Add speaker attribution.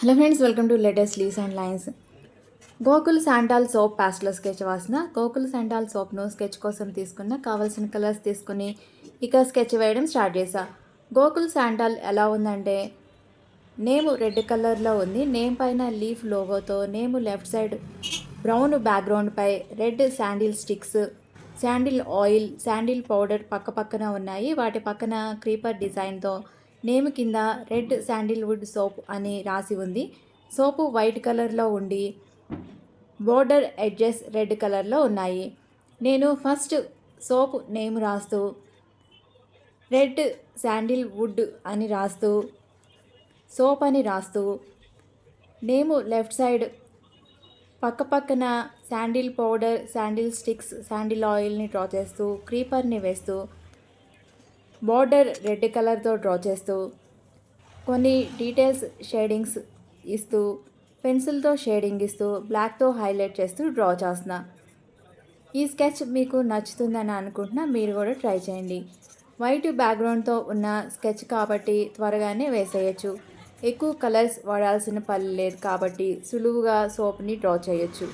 Speaker 1: Hello friends, welcome to latest leaves and lines. Gokul Santal soap pastel sketch వాసిన Gokul Santal సోప్ను sketch కోసం కావాల్సిన colours తీసుకుని ఇక స్కెచ్ వేయడం స్టార్ట్ చేశా. గోకుల్ శాంటాల్ ఎలా ఉందంటే నేమ్ రెడ్ కలర్లో ఉంది. నేమ్ పైన లీఫ్ లోగోతో నేమ్ లెఫ్ట్ సైడ్ బ్రౌన్ బ్యాక్గ్రౌండ్పై red sandal sticks, sandal oil, sandal powder పక్కన ఉన్నాయి. వాటి పక్కన క్రీపర్ డిజైన్తో నేమ్ కింద రెడ్ శాండిల్వుడ్ సోప్ అని రాసి ఉంది. సోపు వైట్ కలర్లో ఉండి బోర్డర్ ఎడ్జెస్ రెడ్ కలర్లో ఉన్నాయి. నేను ఫస్ట్ సోప్ నేమ్ రాస్తూ రెడ్ శాండిల్వుడ్ అని రాస్తూ సోప్ అని రాస్తూ నేమ్ లెఫ్ట్ సైడ్ పక్కన sandal powder, sandal sticks, sandal ఆయిల్ని డ్రా చేస్తూ క్రీపర్ని వేస్తూ బోర్డర్ రెడ్ కలర్తో డ్రా చేస్తూ కొన్ని డీటెయిల్స్ షేడింగ్స్ ఇస్తూ పెన్సిల్తో షేడింగ్ ఇస్తూ బ్లాక్తో హైలైట్ చేస్తూ డ్రా చేస్తున్నా. ఈ స్కెచ్ మీకు నచ్చుతుందని అనుకుంటున్నా. మీరు కూడా ట్రై చేయండి. వైట్ బ్యాక్గ్రౌండ్తో ఉన్న స్కెచ్ కాబట్టి త్వరగానే వేసేయచ్చు. ఎక్కువ కలర్స్ వాడాల్సిన పని లేదు కాబట్టి సులువుగా సోప్ని డ్రా చేయొచ్చు.